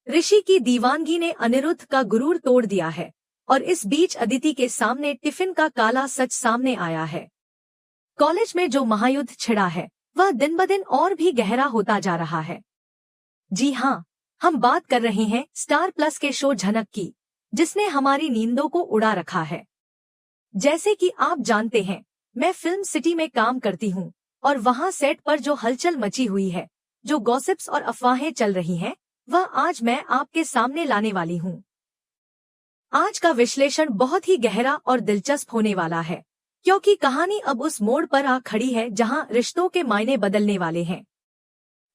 ऋषि की दीवानगी ने अनिरुद्ध का गुरूर तोड़ दिया है और इस बीच अदिति के सामने टिफिन का काला सच सामने आया है। कॉलेज में जो महायुद्ध छिड़ा है वह दिन ब दिन और भी गहरा होता जा रहा है। जी हाँ, हम बात कर रहे हैं स्टार प्लस के शो झनक की, जिसने हमारी नींदों को उड़ा रखा है। जैसे कि आप जानते हैं, मैं फिल्म सिटी में काम करती हूँ और वहाँ सेट पर जो हलचल मची हुई है, जो गॉसिप्स और अफवाहें चल रही हैं, वह आज मैं आपके सामने लाने वाली हूँ। आज का विश्लेषण बहुत ही गहरा और दिलचस्प होने वाला है, क्योंकि कहानी अब उस मोड़ पर आ खड़ी है जहाँ रिश्तों के मायने बदलने वाले हैं।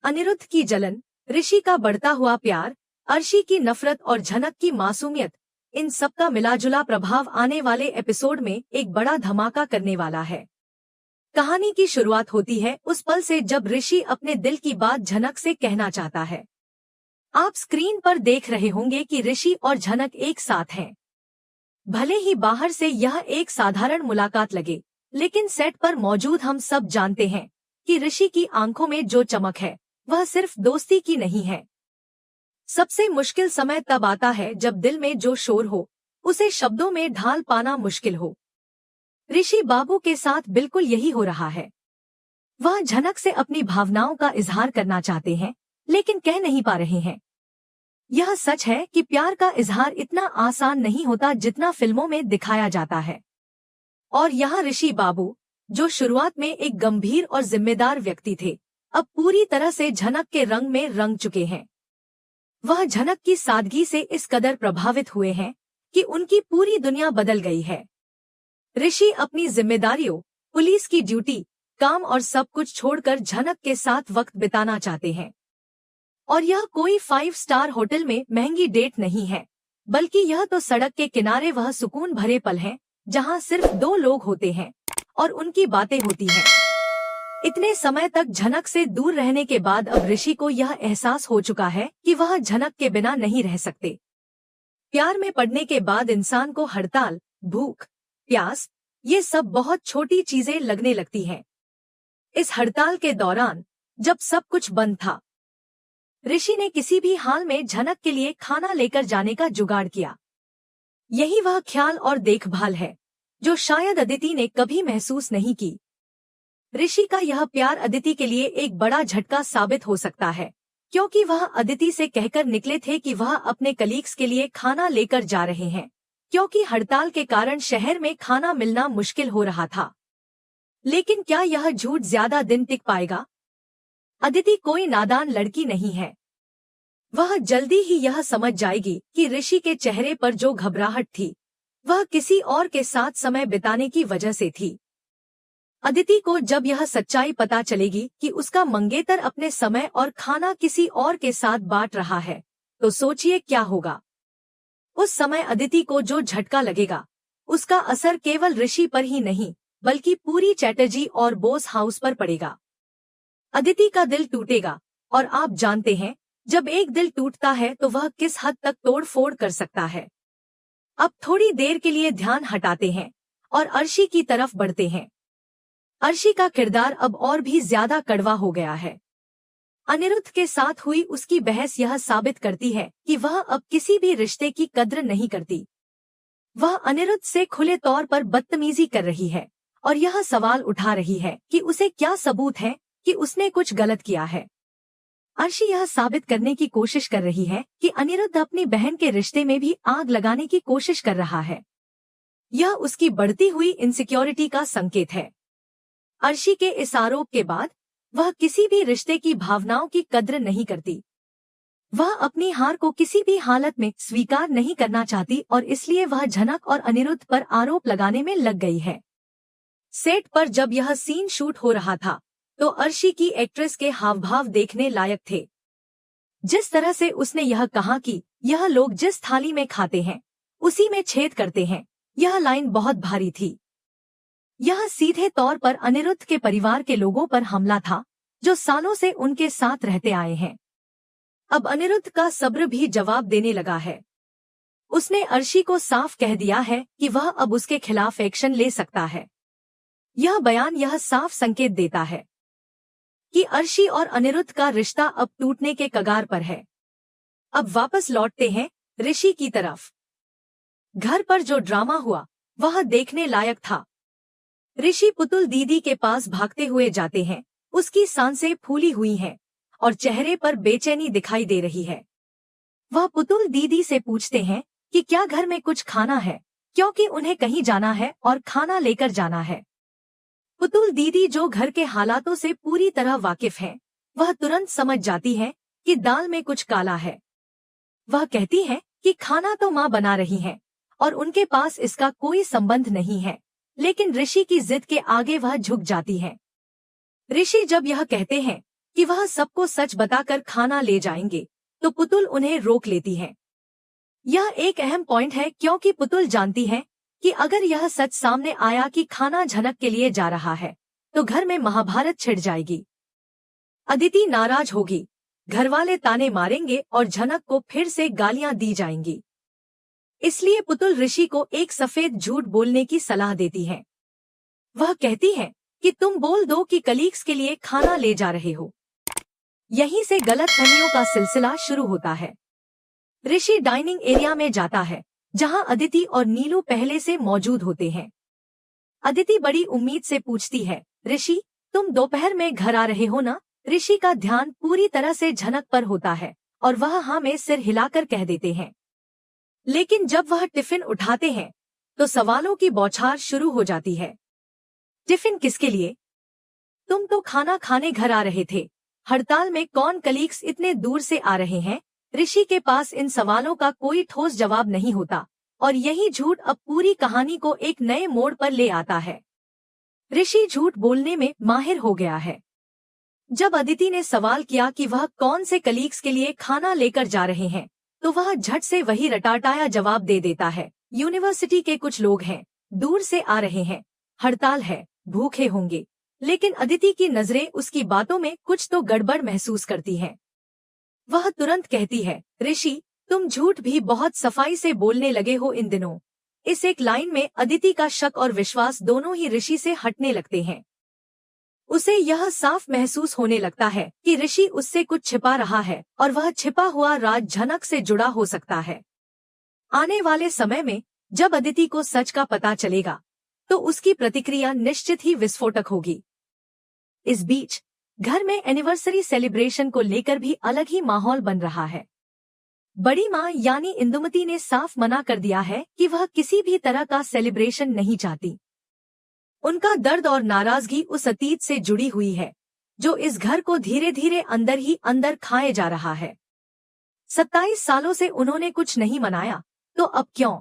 अनिरुद्ध की जलन, ऋषि का बढ़ता हुआ प्यार, अर्शी की नफरत और झनक की मासूमियत, इन सब का मिलाजुला प्रभाव आने वाले एपिसोड में एक बड़ा धमाका करने वाला है। कहानी की शुरुआत होती है उस पल से जब ऋषि अपने दिल की बात झनक से कहना चाहता है। आप स्क्रीन पर देख रहे होंगे कि ऋषि और झनक एक साथ हैं। भले ही बाहर से यह एक साधारण मुलाकात लगे, लेकिन सेट पर मौजूद हम सब जानते हैं कि ऋषि की आंखों में जो चमक है वह सिर्फ दोस्ती की नहीं है। सबसे मुश्किल समय तब आता है जब दिल में जो शोर हो उसे शब्दों में ढाल पाना मुश्किल हो। ऋषि बाबू के साथ बिल्कुल यही हो रहा है। वह झनक से अपनी भावनाओं का इजहार करना चाहते हैं, लेकिन कह नहीं पा रहे हैं। यह सच है कि प्यार का इजहार इतना आसान नहीं होता जितना फिल्मों में दिखाया जाता है। और यहाँ ऋषि बाबू, जो शुरुआत में एक गंभीर और जिम्मेदार व्यक्ति थे, अब पूरी तरह से झनक के रंग में रंग चुके हैं। वह झनक की सादगी से इस कदर प्रभावित हुए हैं कि उनकी पूरी दुनिया बदल गई है। ऋषि अपनी जिम्मेदारियों, पुलिस की ड्यूटी, काम और सब कुछ छोड़कर झनक के साथ वक्त बिताना चाहते हैं। और यह कोई 5 स्टार होटल में महंगी डेट नहीं है, बल्कि यह तो सड़क के किनारे वह सुकून भरे पल हैं जहां सिर्फ 2 लोग होते हैं और उनकी बातें होती हैं। इतने समय तक झनक से दूर रहने के बाद अब ऋषि को यह एहसास हो चुका है कि वह झनक के बिना नहीं रह सकते। प्यार में पड़ने के बाद इंसान को हड़ताल, भूख, प्यास, ये सब बहुत छोटी चीजें लगने लगती हैं। इस हड़ताल के दौरान जब सब कुछ बंद था, ऋषि ने किसी भी हाल में झनक के लिए खाना लेकर जाने का जुगाड़ किया। यही वह ख्याल और देखभाल है जो शायद अदिति ने कभी महसूस नहीं की। ऋषि का यह प्यार अदिति के लिए एक बड़ा झटका साबित हो सकता है, क्योंकि वह अदिति से कहकर निकले थे कि वह अपने कलीग्स के लिए खाना लेकर जा रहे हैं, क्योंकि हड़ताल के कारण शहर में खाना मिलना मुश्किल हो रहा था। लेकिन क्या यह झूठ ज्यादा दिन टिक पाएगा? अदिति कोई नादान लड़की नहीं है। वह जल्दी ही यह समझ जाएगी कि ऋषि के चेहरे पर जो घबराहट थी वह किसी और के साथ समय बिताने की वजह से थी। अदिति को जब यह सच्चाई पता चलेगी कि उसका मंगेतर अपने समय और खाना किसी और के साथ बांट रहा है, तो सोचिए क्या होगा। उस समय अदिति को जो झटका लगेगा उसका असर केवल ऋषि पर ही नहीं बल्कि पूरी चैटर्जी और बोस हाउस पर पड़ेगा। अदिति का दिल टूटेगा, और आप जानते हैं जब एक दिल टूटता है तो वह किस हद तक तोड़ फोड़ कर सकता है। अब थोड़ी देर के लिए ध्यान हटाते हैं और अर्शी की तरफ बढ़ते हैं। अर्शी का किरदार अब और भी ज्यादा कड़वा हो गया है। अनिरुद्ध के साथ हुई उसकी बहस यह साबित करती है कि वह अब किसी भी रिश्ते की कद्र नहीं करती। वह अनिरुद्ध से खुले तौर पर बदतमीजी कर रही है और यह सवाल उठा रही है कि उसे क्या सबूत है कि उसने कुछ गलत किया है। अर्शी यह साबित करने की कोशिश कर रही है कि अनिरुद्ध अपनी बहन के रिश्ते में भी आग लगाने की कोशिश कर रहा है। यह उसकी बढ़ती हुई इनसिक्योरिटी का संकेत है। अर्शी के इस आरोप के बाद वह किसी भी रिश्ते की भावनाओं की कद्र नहीं करती। वह अपनी हार को किसी भी हालत में स्वीकार नहीं करना चाहती और इसलिए वह झनक और अनिरुद्ध पर आरोप लगाने में लग गई है। सेट पर जब यह सीन शूट हो रहा था तो अर्शी की एक्ट्रेस के हाव भाव देखने लायक थे। जिस तरह से उसने यह कहा कि यह लोग जिस थाली में खाते हैं उसी में छेद करते हैं, यह लाइन बहुत भारी थी। यह सीधे तौर पर अनिरुद्ध के परिवार के लोगों पर हमला था जो सालों से उनके साथ रहते आए हैं। अब अनिरुद्ध का सब्र भी जवाब देने लगा है। उसने अर्शी को साफ कह दिया है कि वह अब उसके खिलाफ एक्शन ले सकता है। यह बयान यह साफ संकेत देता है कि अर्शी और अनिरुद्ध का रिश्ता अब टूटने के कगार पर है। अब वापस लौटते हैं ऋषि की तरफ। घर पर जो ड्रामा हुआ वह देखने लायक था। ऋषि पुतुल दीदी के पास भागते हुए जाते हैं। उसकी सांसें फूली हुई हैं और चेहरे पर बेचैनी दिखाई दे रही है। वह पुतुल दीदी से पूछते हैं कि क्या घर में कुछ खाना है, क्योंकि उन्हें कहीं जाना है और खाना लेकर जाना है। पुतुल दीदी जो घर के हालातों से पूरी तरह वाकिफ है, वह तुरंत समझ जाती है कि दाल में कुछ काला है। वह कहती है कि खाना तो माँ बना रही है और उनके पास इसका कोई संबंध नहीं है, लेकिन ऋषि की जिद के आगे वह झुक जाती है। ऋषि जब यह कहते हैं कि वह सबको सच बताकर खाना ले जाएंगे, तो पुतुल उन्हें रोक लेती है। यह एक अहम पॉइंट है, क्योंकि पुतुल जानती है कि अगर यह सच सामने आया कि खाना झनक के लिए जा रहा है, तो घर में महाभारत छिड़ जाएगी। अदिति नाराज होगी, घरवाले ताने मारेंगे और झनक को फिर से गालियां दी जाएंगी। इसलिए पुतुल ऋषि को एक सफेद झूठ बोलने की सलाह देती है। वह कहती है कि तुम बोल दो कि कलीग्स के लिए खाना ले जा रहे हो। यहीं से गलतफहमियों का सिलसिला शुरू होता है। ऋषि डाइनिंग एरिया में जाता है, जहां अदिति और नीलू पहले से मौजूद होते हैं। अदिति बड़ी उम्मीद से पूछती है, ऋषि तुम दोपहर में घर आ रहे हो ना? ऋषि का ध्यान पूरी तरह से झनक पर होता है और वह हाँ में सिर हिलाकर कह देते हैं। लेकिन जब वह टिफिन उठाते हैं तो सवालों की बौछार शुरू हो जाती है। टिफिन किसके लिए? तुम तो खाना खाने घर आ रहे थे। हड़ताल में कौन कलीग्स इतने दूर से आ रहे हैं? ऋषि के पास इन सवालों का कोई ठोस जवाब नहीं होता और यही झूठ अब पूरी कहानी को एक नए मोड़ पर ले आता है। ऋषि झूठ बोलने में माहिर हो गया है। जब अदिति ने सवाल किया कि वह कौन से कलीग्स के लिए खाना लेकर जा रहे हैं, तो वह झट से वही रटाटाया जवाब दे देता है, यूनिवर्सिटी के कुछ लोग हैं, दूर से आ रहे हैं, हड़ताल है, भूखे होंगे। लेकिन अदिति की नजरें उसकी बातों में कुछ तो गड़बड़ महसूस करती हैं। वह तुरंत कहती है, ऋषि तुम झूठ भी बहुत सफाई से बोलने लगे हो इन दिनों। इस एक लाइन में अदिति का शक और विश्वास दोनों ही ऋषि से हटने लगते हैं। उसे यह साफ महसूस होने लगता है कि ऋषि उससे कुछ छिपा रहा है और वह छिपा हुआ राज झनक से जुड़ा हो सकता है। आने वाले समय में जब अदिति को सच का पता चलेगा, तो उसकी प्रतिक्रिया निश्चित ही विस्फोटक होगी। इस बीच घर में एनिवर्सरी सेलिब्रेशन को लेकर भी अलग ही माहौल बन रहा है। बड़ी माँ यानी इंदुमती ने साफ मना कर दिया है कि वह किसी भी तरह का सेलिब्रेशन नहीं चाहती। उनका दर्द और नाराजगी उस अतीत से जुड़ी हुई है जो इस घर को धीरे धीरे अंदर ही अंदर खाए जा रहा है। 27 सालों से उन्होंने कुछ नहीं मनाया, तो अब क्यों?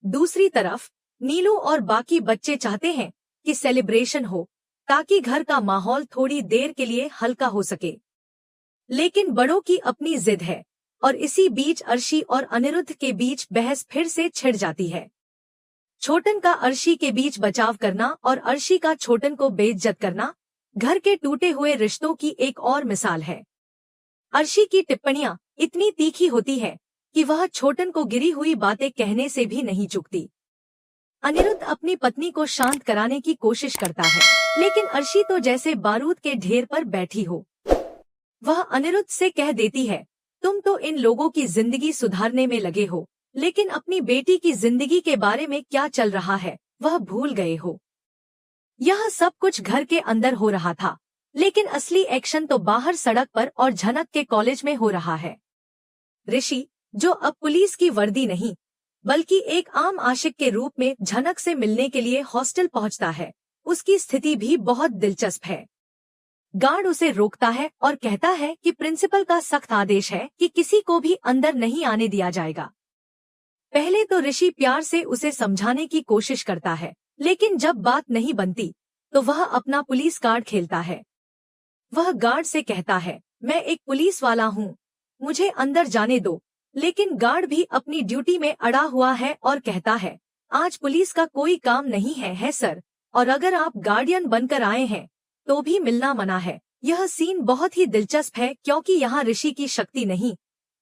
दूसरी तरफ नीलू और बाकी बच्चे चाहते हैं कि सेलिब्रेशन हो, ताकि घर का माहौल थोड़ी देर के लिए हल्का हो सके। लेकिन बड़ों की अपनी जिद है और इसी बीच अर्शी और अनिरुद्ध के बीच बहस फिर से छिड़ जाती है। छोटन का अर्शी के बीच बचाव करना और अर्शी का छोटन को बेइज्जत करना घर के टूटे हुए रिश्तों की एक और मिसाल है। अर्शी की टिप्पणियां इतनी तीखी होती है कि वह छोटन को गिरी हुई बातें कहने से भी नहीं चूकती। अनिरुद्ध अपनी पत्नी को शांत कराने की कोशिश करता है, लेकिन अर्शी तो जैसे बारूद के ढेर पर बैठी हो। वह अनिरुद्ध से कह देती है, तुम तो इन लोगों की जिंदगी सुधारने में लगे हो, लेकिन अपनी बेटी की जिंदगी के बारे में क्या चल रहा है वह भूल गए हो। यह सब कुछ घर के अंदर हो रहा था, लेकिन असली एक्शन तो बाहर सड़क पर और झनक के कॉलेज में हो रहा है। ऋषि, जो अब पुलिस की वर्दी नहीं बल्कि एक आम आशिक के रूप में झनक से मिलने के लिए हॉस्टल पहुंचता है, उसकी स्थिति भी बहुत दिलचस्प है। गार्ड उसे रोकता है और कहता है कि प्रिंसिपल का सख्त आदेश है कि किसी को भी अंदर नहीं आने दिया जाएगा। पहले तो ऋषि प्यार से उसे समझाने की कोशिश करता है, लेकिन जब बात नहीं बनती तो वह अपना पुलिस कार्ड खेलता है। वह गार्ड से कहता है, मैं एक पुलिस वाला हूँ, मुझे अंदर जाने दो। लेकिन गार्ड भी अपनी ड्यूटी में अड़ा हुआ है और कहता है, आज पुलिस का कोई काम नहीं है सर, और अगर आप गार्डियन बनकर आए हैं तो भी मिलना मना है। यह सीन बहुत ही दिलचस्प है क्योंकि यहाँ ऋषि की शक्ति नहीं,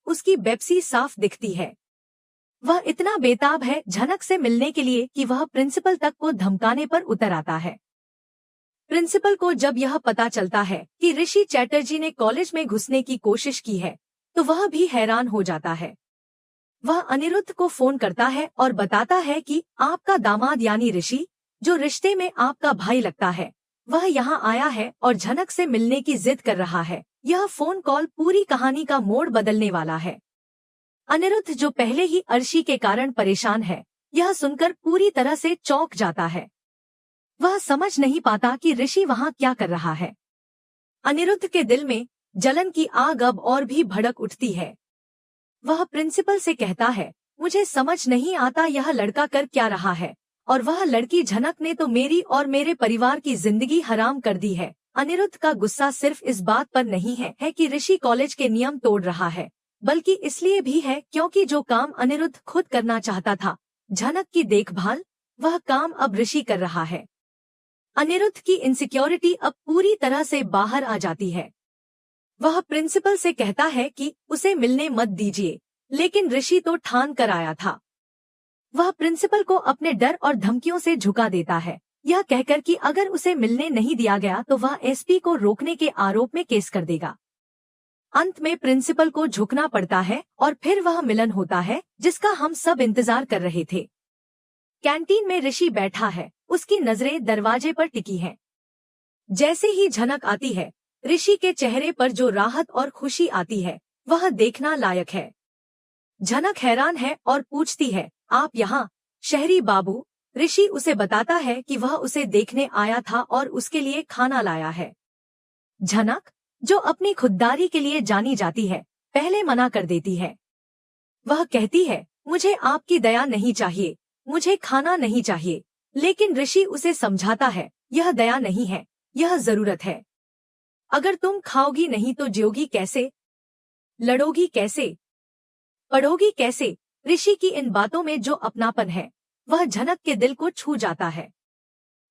उसकी बेपसी साफ दिखती है। वह इतना बेताब है झनक से मिलने के लिए कि वह प्रिंसिपल तक को धमकाने पर उतर आता है। प्रिंसिपल को जब यह पता चलता है कि ऋषि चैटर्जी ने कॉलेज में घुसने की कोशिश की है, तो वह भी हैरान हो जाता है। वह अनिरुद्ध को फोन करता है और बताता है कि आपका दामाद यानी ऋषि, जो रिश्ते में आपका भाई लगता है, वह यहाँ आया है और झनक से मिलने की जिद कर रहा है। यह फोन कॉल पूरी कहानी का मोड़ बदलने वाला है। अनिरुद्ध, जो पहले ही अर्शी के कारण परेशान है, यह सुनकर पूरी तरह से चौंक जाता है। वह समझ नहीं पाता कि ऋषि वहाँ क्या कर रहा है। अनिरुद्ध के दिल में जलन की आग अब और भी भड़क उठती है। वह प्रिंसिपल से कहता है, मुझे समझ नहीं आता यह लड़का कर क्या रहा है, और वह लड़की झनक ने तो मेरी और मेरे परिवार की जिंदगी हराम कर दी है। अनिरुद्ध का गुस्सा सिर्फ इस बात पर नहीं है कि ऋषि कॉलेज के नियम तोड़ रहा है, बल्कि इसलिए भी है क्योंकि जो काम अनिरुद्ध खुद करना चाहता था, झनक की देखभाल, वह काम अब ऋषि कर रहा है। अनिरुद्ध की इनसिक्योरिटी अब पूरी तरह से बाहर आ जाती है। वह प्रिंसिपल से कहता है कि उसे मिलने मत दीजिए, लेकिन ऋषि तो ठान कर आया था। वह प्रिंसिपल को अपने डर और धमकियों से झुका देता है, यह कहकर कि अगर उसे मिलने नहीं दिया गया तो वह एसपी को रोकने के आरोप में केस कर देगा। अंत में प्रिंसिपल को झुकना पड़ता है और फिर वह मिलन होता है जिसका हम सब इंतजार कर रहे थे। कैंटीन में ऋषि बैठा है, उसकी नजरें दरवाजे पर टिकी हैं। जैसे ही झनक आती है, ऋषि के चेहरे पर जो राहत और खुशी आती है, वह देखना लायक है। झनक हैरान है और पूछती है, आप यहाँ? शहरी बाबू, ऋषि उसे बताता है कि वह उसे देखने आया था और उसके लिए खाना लाया है। झनक, जो अपनी खुददारी के लिए जानी जाती है, पहले मना कर देती है। वह कहती है, मुझे आपकी दया नहीं चाहिए, मुझे खाना नहीं चाहिए। लेकिन ऋषि उसे समझाता है, यह दया नहीं है, यह जरूरत है। अगर तुम खाओगी नहीं तो जियोगी कैसे? लड़ोगी कैसे? पढ़ोगी कैसे? ऋषि की इन बातों में जो अपनापन है, वह झनक के दिल को छू जाता है।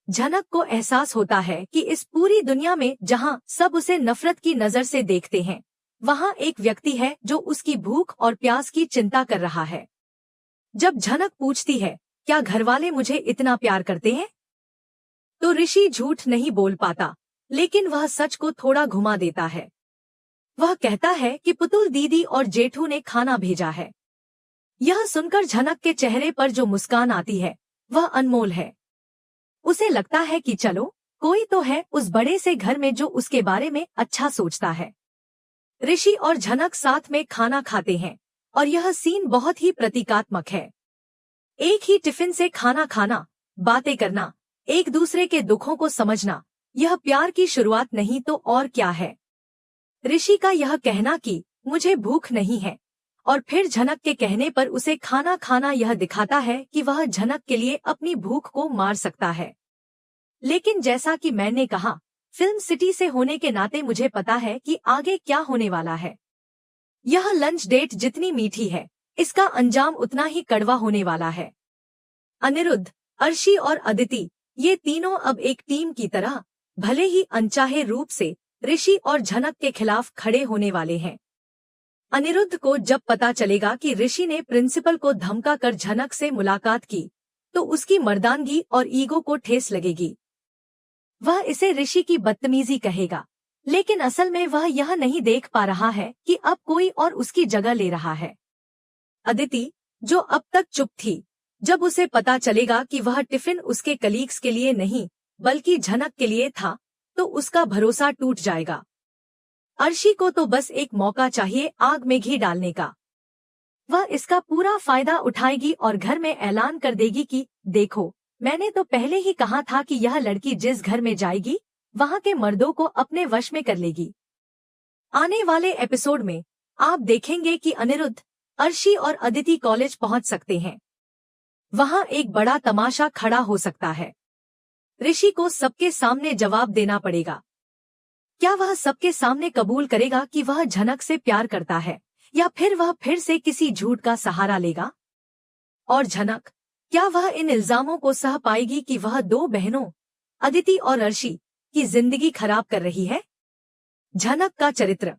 झनक को एहसास होता है कि इस पूरी दुनिया में जहाँ सब उसे नफरत की नजर से देखते हैं, वहाँ एक व्यक्ति है जो उसकी भूख और प्यास की चिंता कर रहा है। जब झनक पूछती है, क्या घरवाले मुझे इतना प्यार करते हैं, तो ऋषि झूठ नहीं बोल पाता, लेकिन वह सच को थोड़ा घुमा देता है। वह कहता है कि पुतुल दीदी और जेठू ने खाना भेजा है। यह सुनकर झनक के चेहरे पर जो मुस्कान आती है, वह अनमोल है। उसे लगता है कि चलो, कोई तो है उस बड़े से घर में जो उसके बारे में अच्छा सोचता है। ऋषि और झनक साथ में खाना खाते हैं और यह सीन बहुत ही प्रतीकात्मक है। एक ही टिफिन से खाना खाना, बातें करना, एक दूसरे के दुखों को समझना, यह प्यार की शुरुआत नहीं तो और क्या है। ऋषि का यह कहना कि मुझे भूख नहीं है और फिर झनक के कहने पर उसे खाना खाना, यह दिखाता है कि वह झनक के लिए अपनी भूख को मार सकता है। लेकिन जैसा कि मैंने कहा, फिल्म सिटी से होने के नाते मुझे पता है कि आगे क्या होने वाला है। यह लंच डेट जितनी मीठी है, इसका अंजाम उतना ही कड़वा होने वाला है। अनिरुद्ध, अर्शी और अदिति, ये तीनों अब एक टीम की तरह, भले ही अनचाहे रूप से, ऋषि और झनक के खिलाफ खड़े होने वाले हैं। अनिरुद्ध को जब पता चलेगा कि ऋषि ने प्रिंसिपल को धमका कर झनक से मुलाकात की, तो उसकी मर्दानगी और ईगो को ठेस लगेगी। वह इसे ऋषि की बदतमीजी कहेगा, लेकिन असल में वह यह नहीं देख पा रहा है कि अब कोई और उसकी जगह ले रहा है। अदिति, जो अब तक चुप थी, जब उसे पता चलेगा कि वह टिफिन उसके कलीग्स के लिए नहीं बल्कि झनक के लिए था, तो उसका भरोसा टूट जाएगा। अर्शी को तो बस एक मौका चाहिए आग में घी डालने का। वह इसका पूरा फायदा उठाएगी और घर में ऐलान कर देगी कि देखो, मैंने तो पहले ही कहा था कि यह लड़की जिस घर में जाएगी, वहां के मर्दों को अपने वश में कर लेगी। आने वाले एपिसोड में आप देखेंगे कि अनिरुद्ध, अर्शी और अदिति कॉलेज पहुंच सकते हैं। वहां एक बड़ा तमाशा खड़ा हो सकता है। ऋषि को सबके सामने जवाब देना पड़ेगा। क्या वह सबके सामने कबूल करेगा कि वह झनक से प्यार करता है, या फिर वह फिर से किसी झूठ का सहारा लेगा? और झनक, क्या वह इन इल्जामों को सह पाएगी कि वह दो बहनों, अदिति और अर्शी, की जिंदगी खराब कर रही है? झनक का चरित्र